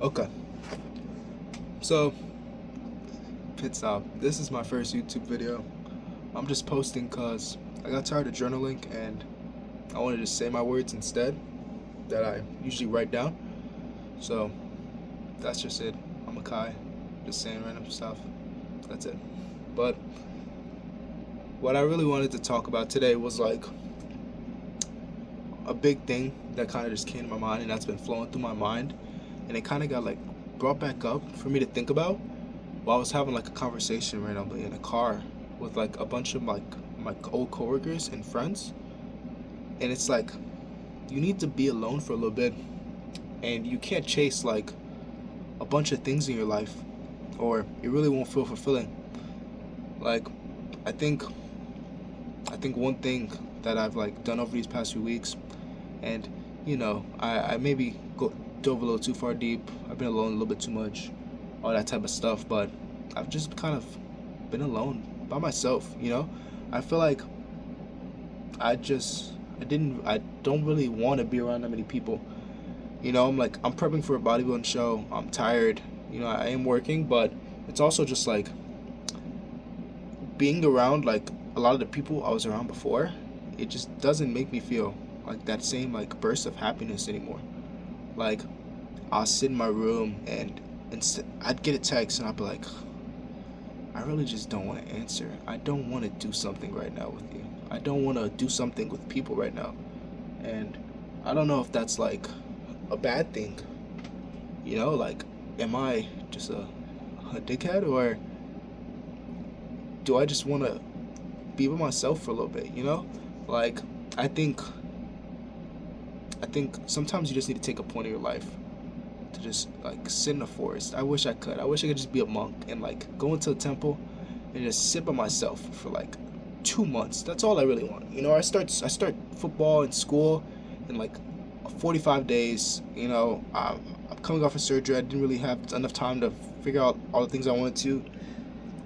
Okay, so pit stop. This is my first YouTube video. I'm just posting cause I got tired of journaling and I wanted to say my words instead that I usually write down. So that's just it. I'm a Kai, just saying random stuff. That's it. But what I really wanted to talk about today was like a big thing that kind of just came to my mind and that's been flowing through my mind, and it kind of got like brought back up for me to think about while I was having like a conversation randomly in a car with like a bunch of like my old coworkers and friends. And it's like you need to be alone for a little bit, and you can't chase like a bunch of things in your life or it really won't feel fulfilling. Like I think I think one thing that I've like done over these past few weeks, and I maybe dove a little too far deep. I've been alone a little bit too much, all that type of stuff. But I've just kind of been alone by myself. I feel like I don't really want to be around that many people. I'm prepping for a bodybuilding show. I'm tired. I am working, but it's also just like being around like a lot of the people I was around before. It just doesn't make me feel like that same like burst of happiness anymore. Like I'll sit in my room and I'd get a text and I'd be like, I really just don't want to answer. I don't want to do something right now with you. I don't want to do something with people right now. And I don't know if that's like a bad thing. Like, am I just a dickhead, or do I just want to be with myself for a little bit? Like I think I think sometimes you just need to take a point in your life to just like sit in the forest. I wish I could. I wish I could just be a monk and like go into a temple and just sit by myself for like 2 months. That's all I really want. I start football in school in like 45 days. I'm coming off of surgery. I didn't really have enough time to figure out all the things I wanted to.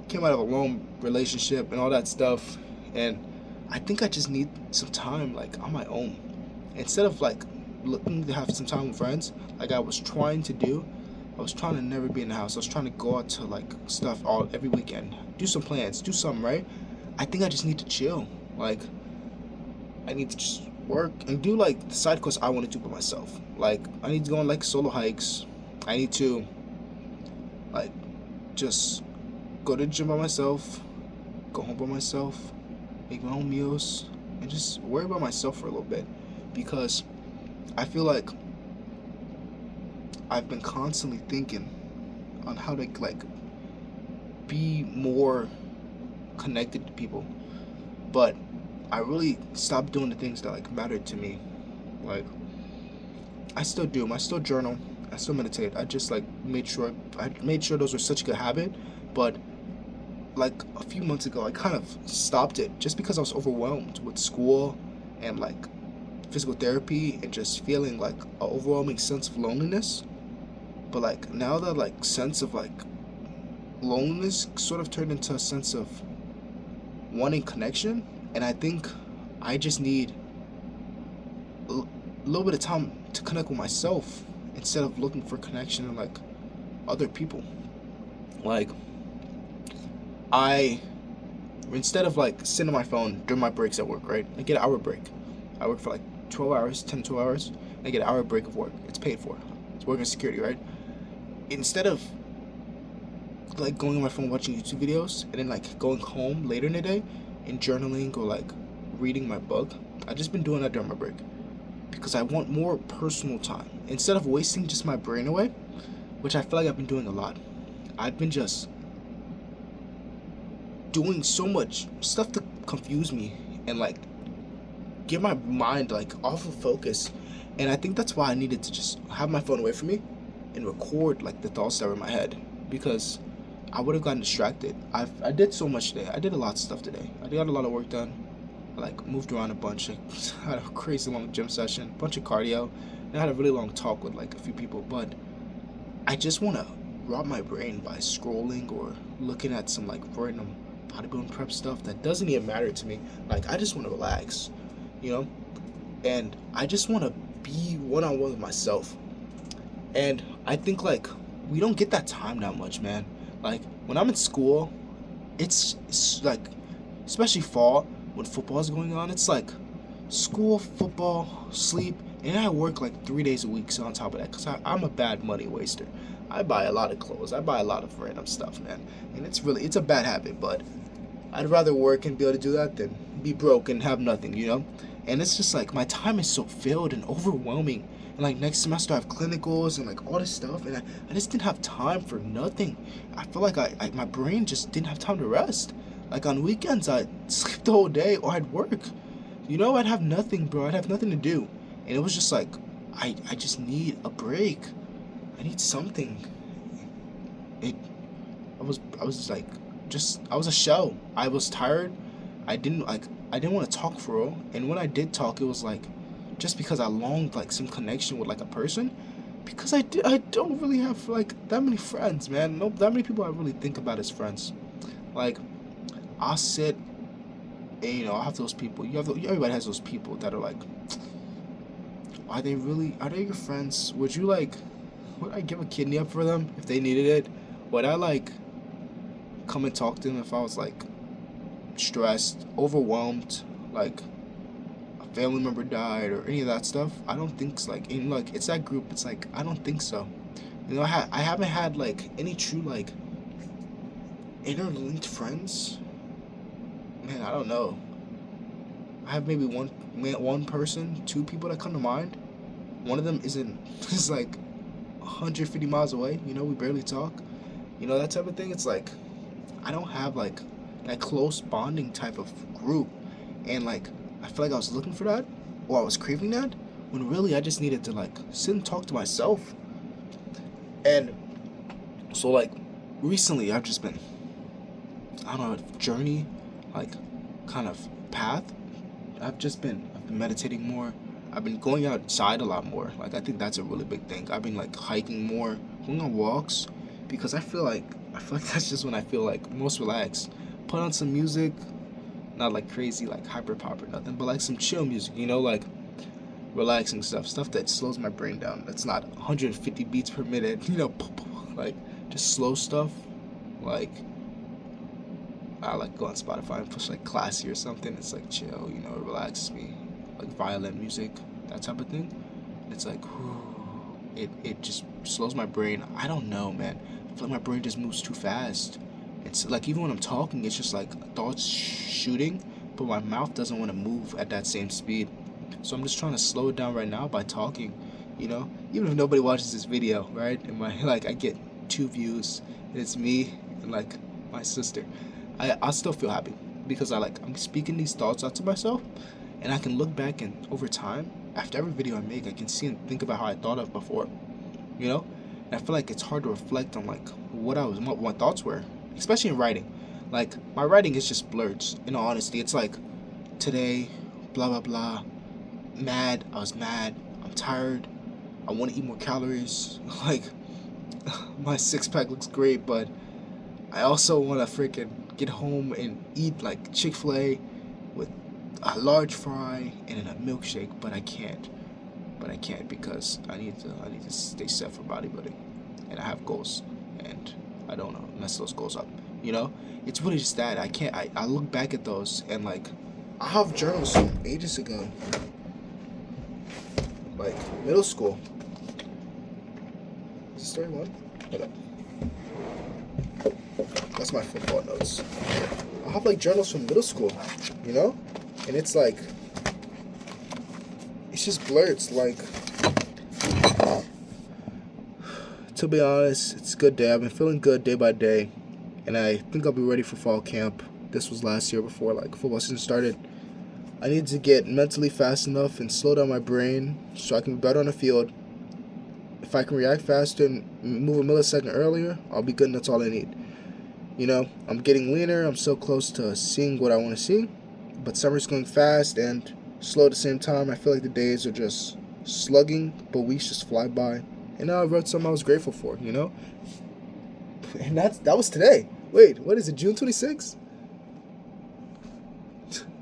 Came out of a long relationship and all that stuff, and I think I just need some time like on my own instead of like looking to have some time with friends like I was trying to do. I was trying to never be in the house. I was trying to go out to like stuff all every weekend, do some plans, do something, right? I think I just need to chill. Like I need to just work and do like the side quests I want to do by myself. Like I need to go on like solo hikes. I need to like just go to the gym by myself, go home by myself, make my own meals, and just worry about myself for a little bit, because I feel like I've been constantly thinking on how to like be more connected to people, but I really stopped doing the things that like mattered to me. Like I still do. I still journal. I still meditate. I made sure those were such a good habit, but like a few months ago, I kind of stopped it just because I was overwhelmed with school and like physical therapy and just feeling like an overwhelming sense of loneliness. But like now that like sense of like loneliness sort of turned into a sense of wanting connection, and I think I just need a little bit of time to connect with myself instead of looking for connection in like other people. Like I instead of like sitting on my phone during my breaks at work, right? I get an hour break. I work for like 12 hours, 10 to 12 hours. I get an hour break of work. It's paid for. It's working security, right? Instead of like going on my phone watching YouTube videos and then like going home later in the day and journaling or like reading my book, I've just been doing that during my break because I want more personal time instead of wasting just my brain away, which I feel like I've been doing a lot. I've been just doing so much stuff to confuse me and like get my mind like off of focus. And I think that's why I needed to just have my phone away from me and record like the thoughts that were in my head, because I would have gotten distracted. I did so much today. I did a lot of stuff today. I got a lot of work done. I like moved around a bunch. I had a crazy long gym session, a bunch of cardio, and I had a really long talk with like a few people. But I just want to rob my brain by scrolling or looking at some like random bodybuilding prep stuff that doesn't even matter to me. Like I just want to relax, you know, and I just want to be one on one with myself. And I think like we don't get that time that much, man. Like when I'm in school, it's like, especially fall when football's going on, it's like school, football, sleep, and I work like 3 days a week. So on top of that, because I'm a bad money waster. I buy a lot of clothes. I buy a lot of random stuff, man. And it's a bad habit, but I'd rather work and be able to do that than be broke and have nothing, you know? And it's just like my time is so filled and overwhelming. And like next semester I have clinicals and like all this stuff, and I just didn't have time for nothing. I feel like my brain just didn't have time to rest. Like on weekends I'd sleep the whole day or I'd work. You know, I'd have nothing, bro. I'd have nothing to do. And it was just like I just need a break. I need something. It I was like just I was a shell. I was tired. I didn't want to talk for real. And when I did talk, it was like just because I longed like some connection with like a person. Because I don't really have like that many friends, man. No, that many people I really think about as friends. Like I'll sit and I have those people. Everybody has those people that are like, are they your friends? Would I give a kidney up for them if they needed it? Would I like come and talk to them if I was like stressed, overwhelmed, like a family member died or any of that stuff? I don't think so. Like in like it's that group. It's like I don't think so. I haven't had like any true like interlinked friends. Man, I don't know. I have maybe one person, two people that come to mind. One of them is like 150 miles away. We barely talk. That type of thing. It's like I don't have like that close bonding type of group, and like I feel like I was looking for that, or I was craving that, when really I just needed to like sit and talk to myself. And so like recently I've just been, I don't know, a journey, like kind of path. I've been meditating more. I've been going outside a lot more. Like I think that's a really big thing. I've been like hiking more, going on walks, because I feel like that's just when I feel like most relaxed. Put on some music, not like crazy like hyper pop or nothing, but like some chill music, like relaxing stuff that slows my brain down. That's not 150 beats per minute, like just slow stuff. Like I like go on Spotify and push like classy or something. It's like chill, it relaxes me. Like violin music, that type of thing. It's like, whew, it just slows my brain. I don't know, man. I feel like my brain just moves too fast. It's like even when I'm talking, it's just like thoughts shooting, but my mouth doesn't want to move at that same speed. So I'm just trying to slow it down right now by talking, even if nobody watches this video, right? And my like I get 2 views, and it's me and like my sister. I still feel happy because I'm speaking these thoughts out to myself, and I can look back and over time, after every video I make, I can see and think about how I thought of before, And I feel like it's hard to reflect on like what my thoughts were, especially in writing. Like my writing is just blurs. In all honesty, it's like today, blah blah blah, mad. I was mad. I'm tired. I want to eat more calories. Like my 6 pack looks great, but I also want to freaking get home and eat like Chick-fil-A with a large fry and a milkshake, but I can't. Because I need to stay set for bodybuilding, and I have goals, and I don't know mess those goals up. It's really just that I can't. I look back at those and like I have journals from ages ago, like middle school. Is this 31? Hold up. That's my football notes. I have like journals from middle school, and it's like it's just blurred. It's like, to be honest, it's a good day. I've been feeling good day by day, and I think I'll be ready for fall camp. This was last year before like football season started. I need to get mentally fast enough and slow down my brain so I can be better on the field. If I can react faster and move a millisecond earlier, I'll be good, and that's all I need. I'm getting leaner. I'm so close to seeing what I want to see, but summer's going fast and slow at the same time. I feel like the days are just slugging, but weeks just fly by. And now I wrote something I was grateful for, And that was today. Wait, what is it, June 26th?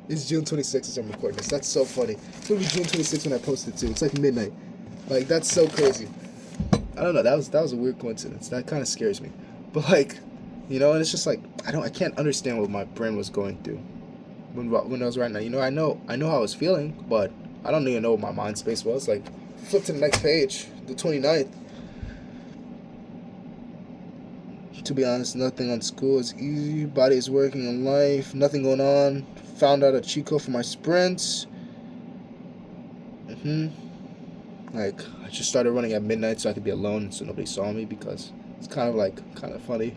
It's June 26th as I'm recording this. That's so funny. It's going to be June 26th when I post it too. It's like midnight. Like, that's so crazy. I don't know. That was a weird coincidence. That kind of scares me. But like, and it's just like I can't understand what my brain was going through when I was writing that. I know how I was feeling, but I don't even know what my mind space was. Like, flip to the next page, the 29th. To be honest, nothing on school is easy. Body is working on life. Nothing going on. Found out a cheat code for my sprints. Like, I just started running at midnight so I could be alone so nobody saw me, because it's kind of funny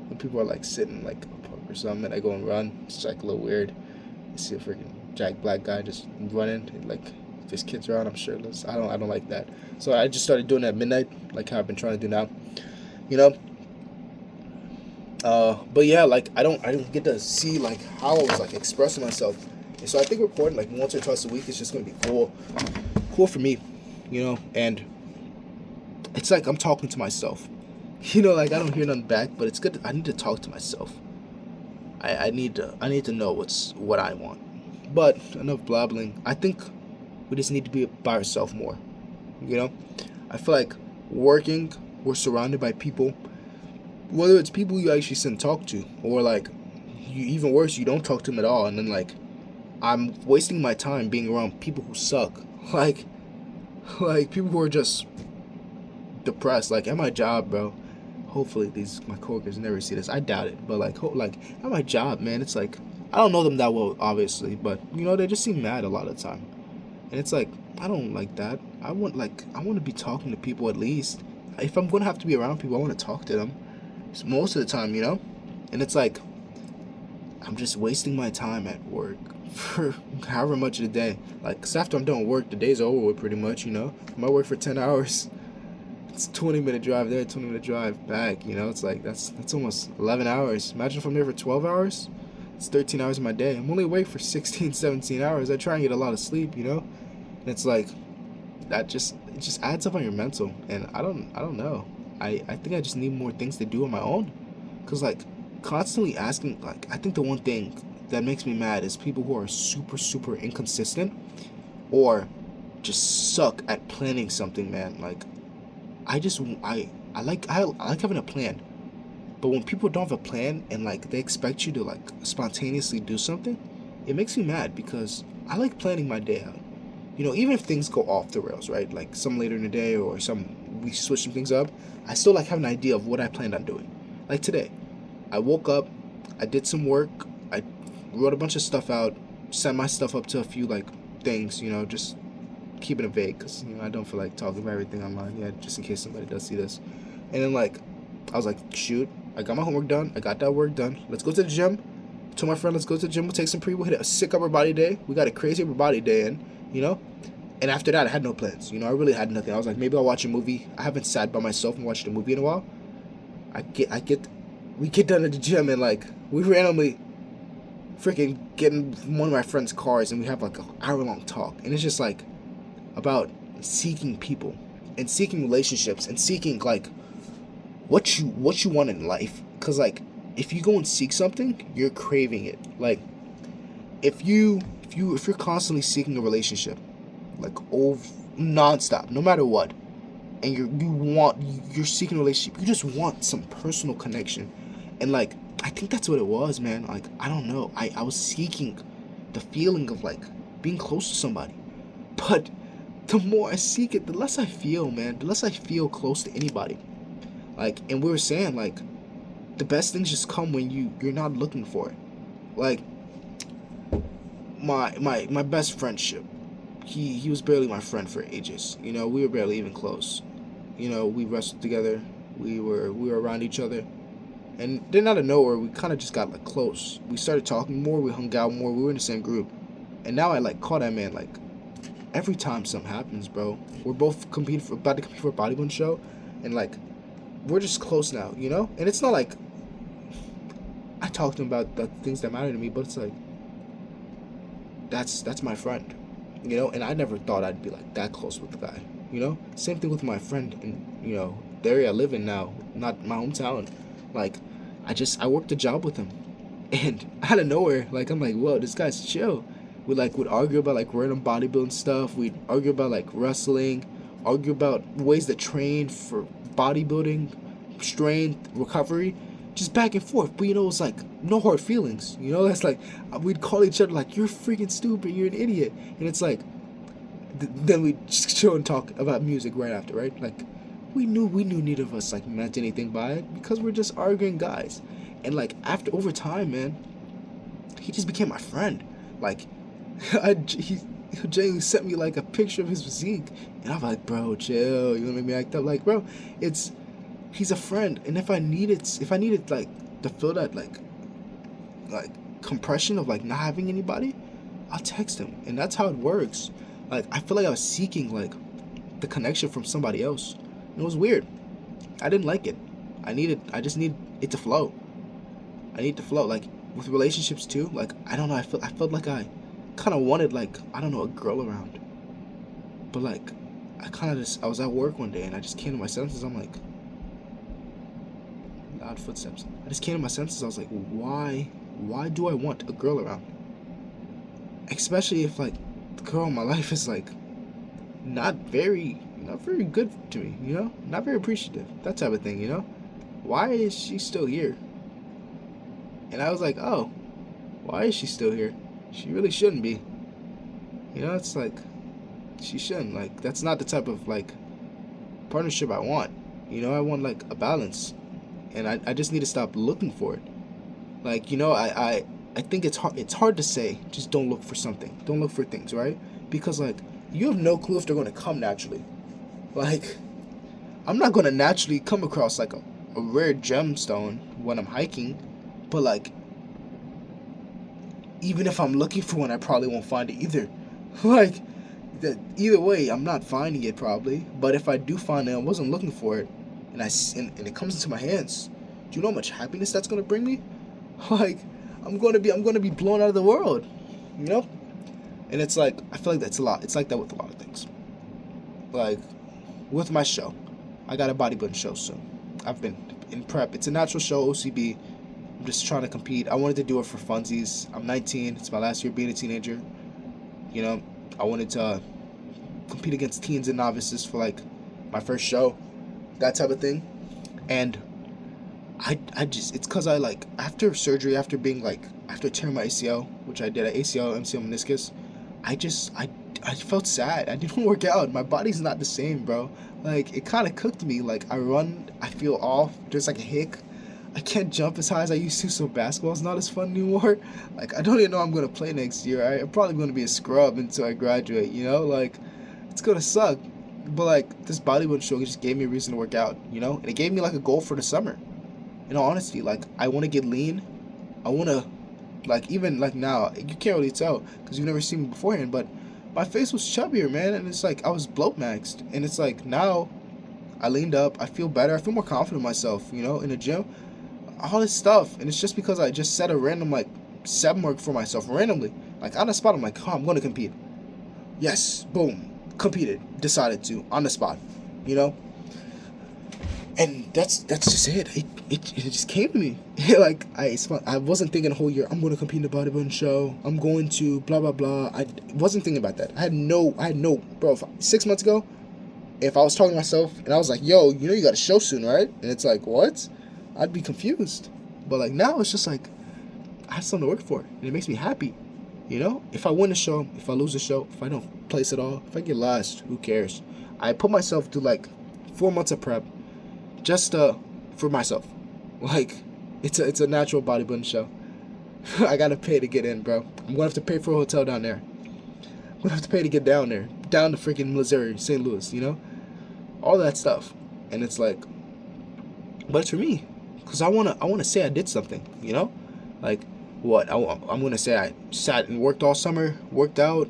when people are like sitting like a park or something and I go and run. It's like a little weird. You see a freaking Jack Black guy just running, and like if his kids around, I'm shirtless. I don't like that. So I just started doing it at midnight, like how I've been trying to do now. You know. But yeah, like I don't get to see like how I was like expressing myself, and so I think recording like once or twice a week is just gonna be cool for me, and it's like I'm talking to myself, like I don't hear nothing back, but it's good. I need to talk to myself. I need to know what I want. But enough blabbling. I think we just need to be by ourselves more. I feel like we're surrounded by people, whether it's people you actually sit and talk to, or like even worse, you don't talk to them at all, and then like I'm wasting my time being around people who suck, like people who are just depressed. Like at my job, bro. Hopefully my coworkers never see this. I doubt it, but like at my job, man, it's like I don't know them that well, obviously, but they just seem mad a lot of the time, and it's like I don't like that. I want to be talking to people at least. If I'm gonna have to be around people, I want to talk to them. Most of the time, and it's like I'm just wasting my time at work for however much of the day. Like, 'cause after I'm done with work, the day's over with pretty much. I might work for 10 hours. It's 20-minute drive there, 20-minute drive back. It's like that's almost 11 hours. Imagine if I'm there for 12 hours. It's 13 hours of my day. I'm only awake for 16, 17 hours. I try and get a lot of sleep, and it's like it just adds up on your mental, and I don't know. I think I just need more things to do on my own, because like constantly asking, like I think the one thing that makes me mad is people who are super super inconsistent or just suck at planning something, man. Like I like having a plan, but when people don't have a plan and like they expect you to like spontaneously do something, it makes me mad, because I like planning my day out. Even if things go off the rails, right? Like some later in the day or we switch some things up, I still like have an idea of what I planned on doing. Like today, I woke up, I did some work, I wrote a bunch of stuff out, sent my stuff up to a few like things, just keeping it vague, because I don't feel like talking about everything online yet, just in case somebody does see this. And then like I was like, shoot, I got my homework done, I got that work done. Let's go to the gym. Told my friend, let's go to the gym. We'll take some we'll hit a sick upper body day. We got a crazy upper body day in, And after that, I had no plans. I really had nothing. I was like, maybe I'll watch a movie. I haven't sat by myself and watched a movie in a while. We get done at the gym, and like we randomly freaking get in one of my friend's cars, and we have like an hour-long talk, and it's just like about seeking people and seeking relationships and seeking like what you want in life. Cause like if you go and seek something, you're craving it. Like if you're constantly seeking a relationship, like nonstop, no matter what, and you're seeking a relationship, you just want some personal connection, and like I think that's what it was, man. Like I don't know, I was seeking the feeling of like being close to somebody, but the more I seek it, the less I feel, man. The less I feel close to anybody. Like, and we were saying like the best things just come when you're not looking for it. Like my best friendship, he was barely my friend for ages. We were barely even close. We wrestled together. We were around each other, and then out of nowhere, we kind of just got like close. We started talking more. We hung out more. We were in the same group, and now I like call that man like every time something happens, bro. We're both about to compete for a bodybuilding show, and like we're just close now, And it's not like I talk to him about the things that matter to me, but it's like that's my friend. And I never thought I'd be like that close with the guy, Same thing with my friend in, the area I live in now, not my hometown. Like, I worked a job with him, and out of nowhere, like, I'm like, whoa, this guy's chill. Would argue about like random bodybuilding stuff. We'd argue about like wrestling, argue about ways to train for bodybuilding, strength, recovery, just back and forth. But it's like no hard feelings. That's like we'd call each other like, you're freaking stupid, you're an idiot, and it's like then we just chill and talk about music right after, right? Like we knew neither of us like meant anything by it because we're just arguing guys, and like after over time, man, he just became my friend. Like he genuinely sent me like a picture of his physique, and I'm like, bro, chill. You wanna make me act up? Like, bro, he's a friend, and if I needed like to feel that like compression of like not having anybody, I'll text him, and that's how it works. Like I feel like I was seeking like the connection from somebody else. And it was weird. I didn't like it. I just need it to flow. I need to flow. Like with relationships too. Like I don't know. I felt like I kind of wanted like I don't know a girl around. But like I was at work one day and I just came to my senses. I'm like, loud footsteps. I just came to my senses. I was like, why do I want a girl around? Especially if like the girl in my life is like not very good to me, not very appreciative, that type of thing, why is she still here? And I was like, oh, why is she still here? She really shouldn't be, it's like she shouldn't. Like that's not the type of like partnership I want. I want like a balance, and I just need to stop looking for it. Like I think it's hard to say just don't look for something, don't look for things, right? Because like you have no clue if they're going to come naturally. Like I'm not going to naturally come across like a rare gemstone when I'm hiking, but like even if I'm looking for one, I probably won't find it either. Like either way, I'm not finding it probably. But if I do find it, I wasn't looking for it, and it comes into my hands. Do you know how much happiness that's gonna bring me? Like I'm gonna be blown out of the world, And it's like I feel like that's a lot. It's like that with a lot of things. Like with my show, I got a bodybuilding show soon. I've been in prep. It's a natural show, OCB. I'm just trying to compete. I wanted to do it for funsies. I'm 19. It's my last year being a teenager. I wanted to compete against teens and novices for like my first show, that type of thing. And I just, it's cause I like, after surgery, after tearing my ACL, which I did at ACL, MCL, meniscus, I felt sad. I didn't work out. My body's not the same, bro. Like it kind of cooked me. Like I run, I feel off. There's like a hick. I can't jump as high as I used to, so basketball's not as fun anymore. Like I don't even know I'm gonna play next year. I'm probably gonna be a scrub until I graduate. Like it's gonna suck. But like this bodybuilding show just gave me a reason to work out. And it gave me like a goal for the summer. In all honesty, like I want to get lean. I want to, like even like now, you can't really tell because you've never seen me beforehand, but my face was chubbier, man, and it's like I was bloat maxed, and it's like now I leaned up, I feel better, I feel more confident in myself, in the gym, all this stuff, and it's just because I just set a random like 7 mark for myself randomly, like on the spot. I'm like, I'm gonna compete. Yes, boom, competed, decided to on the spot, and that's just it. It just came to me. Like I wasn't thinking the whole year I'm going to compete in the bodybuilding show. I'm going to blah blah blah. I wasn't thinking about that. I had no bro. 6 months ago, if I was talking to myself and I was like, yo, you got a show soon, right? And it's like, what? I'd be confused. But like now it's just like I have something to work for, and it makes me happy. If I win a show, if I lose a show, if I don't place at all, if I get last, who cares? I put myself through like 4 months of prep. Just for myself. Like it's a natural bodybuilding show. I gotta pay to get in, bro. I'm gonna have to pay for a hotel down there. I'm gonna have to pay to get down there. Down to freaking Missouri, St. Louis, all that stuff. And it's like, but it's for me, because I wanna say I did something, like what I'm gonna say I sat and worked all summer, worked out,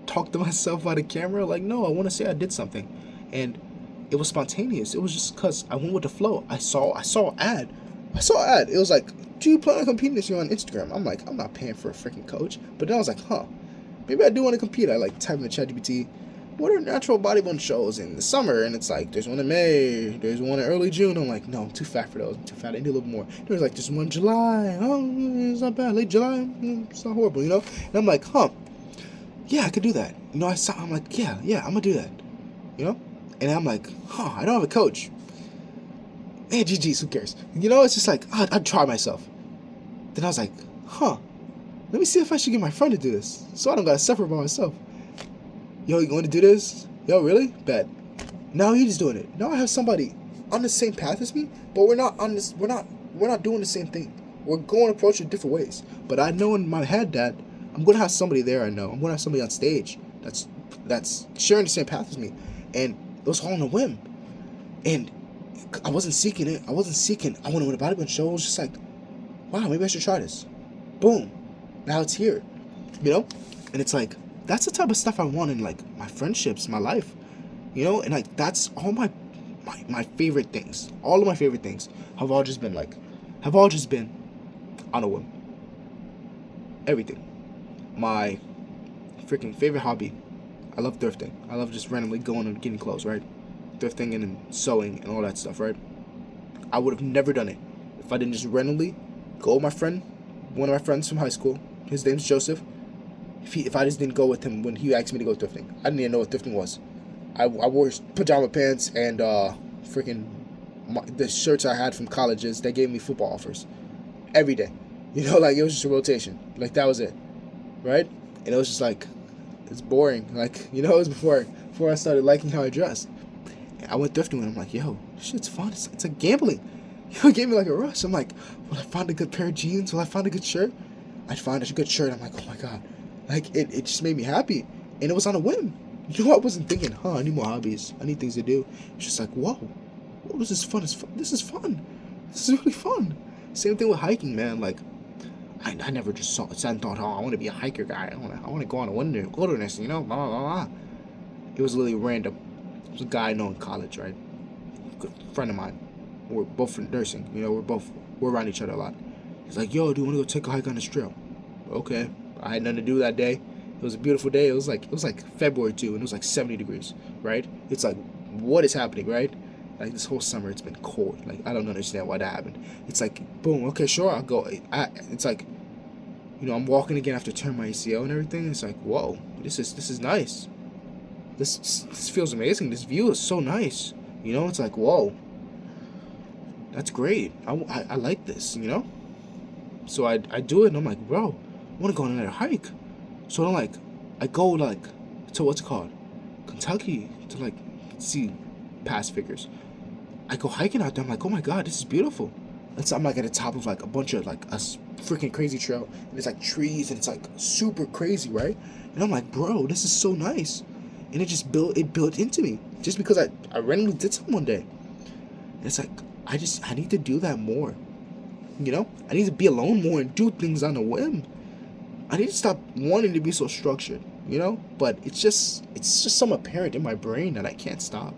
talked to myself out of camera. Like no, I want to say I did something, and it was spontaneous. It was just because I went with the flow. I saw an ad. It was like, do you plan on competing this year on Instagram? I'm like, I'm not paying for a freaking coach. But then I was like, maybe I do want to compete. I like type in the ChatGPT, what are natural bodybuilding shows in the summer? And it's like, there's one in May, there's one in early June. I'm like, no, I'm too fat for those. I'm too fat. I need a little more. There's like, there's one in July. Oh, it's not bad. Late July, it's not horrible, And I'm like, yeah, I could do that. I'm like, yeah, I'm gonna do that. And I'm like, I don't have a coach. Man, GG's, who cares? It's just like, I'd try myself. Then I was like, let me see if I should get my friend to do this, so I don't gotta suffer by myself. Yo, you want to do this? Yo, really? Bet. Now he's doing it. Now I have somebody on the same path as me, but we're not on this. We're not doing the same thing. We're going to approach it different ways. But I know in my head that I'm gonna have somebody there. I know I'm gonna have somebody on stage that's sharing the same path as me, and it was all on a whim. And I wasn't seeking it. I want to win a bodybuilding show. It was just like, wow, maybe I should try this. Boom. Now it's here. And it's like, that's the type of stuff I want in like my friendships, my life. And like that's all my favorite things. All of my favorite things have all just been on a whim. Everything. My freaking favorite hobby. I love thrifting. I love just randomly going and getting clothes, right? Thrifting and then sewing and all that stuff, right? I would have never done it if I didn't just randomly go with my friend, one of my friends from high school. His name's Joseph. If I just didn't go with him when he asked me to go thrifting, I didn't even know what thrifting was. I wore pajama pants and the shirts I had from colleges. They gave me football offers every day. Like it was just a rotation. Like that was it, right? And it was just like, it's boring. Like it was before I started liking how I dressed. I went thrifting and I'm like, yo, this shit's fun. It's like gambling. It gave me like a rush. I'm like, will I find a good pair of jeans? Will I find a good shirt? I find a good shirt. I'm like, oh my god. Like it just made me happy. And it was on a whim. I wasn't thinking, I need more hobbies. I need things to do. It's just like, whoa, what was this fun? This is fun. This is really fun. Same thing with hiking, man. Like, I never just sat and thought, I want to be a hiker guy. I want to go on a wilderness, blah, blah, blah. It was literally random. It was a guy I know in college, right? Good friend of mine. We're both in nursing. We're around each other a lot. He's like, yo, do you want to go take a hike on this trail? Okay. I had nothing to do that day. It was a beautiful day. It was like February too, and it was like 70 degrees, right? It's like, what is happening, right? Like this whole summer, it's been cold. Like I don't understand why that happened. It's like, boom, okay, sure, I'll go. It's like, I'm walking again after tearing my ACL and everything. It's like, whoa, this is nice. This feels amazing. This view is so nice. It's like, whoa, that's great. I like this. So I do it, and I'm like, bro, I want to go on another hike. So I go to what's it called, Kentucky, to see past figures. I go hiking out there. I'm like, oh my god, this is beautiful. I'm like at the top of like a bunch of like a freaking crazy trail, and it's like trees, and it's like super crazy, right? And I'm like, bro, this is so nice. And it built into me just because I randomly did something one day. And it's like I need to do that more. I need to be alone more and do things on a whim. I need to stop wanting to be so structured, But it's just some apparent in my brain that I can't stop.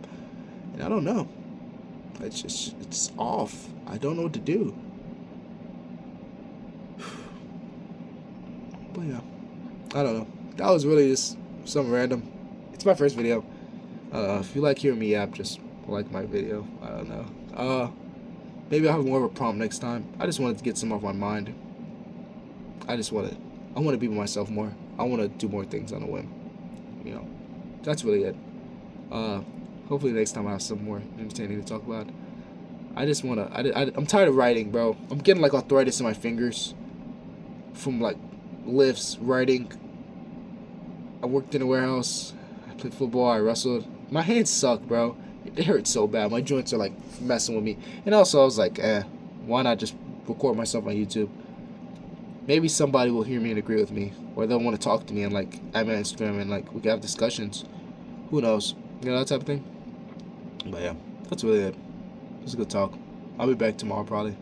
And I don't know. It's off. I don't know what to do. But yeah, I don't know. That was really just some random. It's my first video. If you like hearing me yap, just like my video. I don't know. Maybe I'll have more of a prompt next time. I just wanted to get some off my mind. I want to be myself more. I want to do more things on a whim. That's really it. Hopefully next time I have some more entertaining to talk about. I'm tired of writing, bro. I'm getting like arthritis in my fingers from like lifts, writing. I worked in a warehouse. I played football. I wrestled. My hands suck, bro. It hurts so bad. My joints are like messing with me. And also I was like, why not just record myself on YouTube? Maybe somebody will hear me and agree with me, or they'll want to talk to me and like add my Instagram and like we can have discussions. Who knows? That type of thing. But yeah, that's really it. It was a good talk. I'll be back tomorrow probably.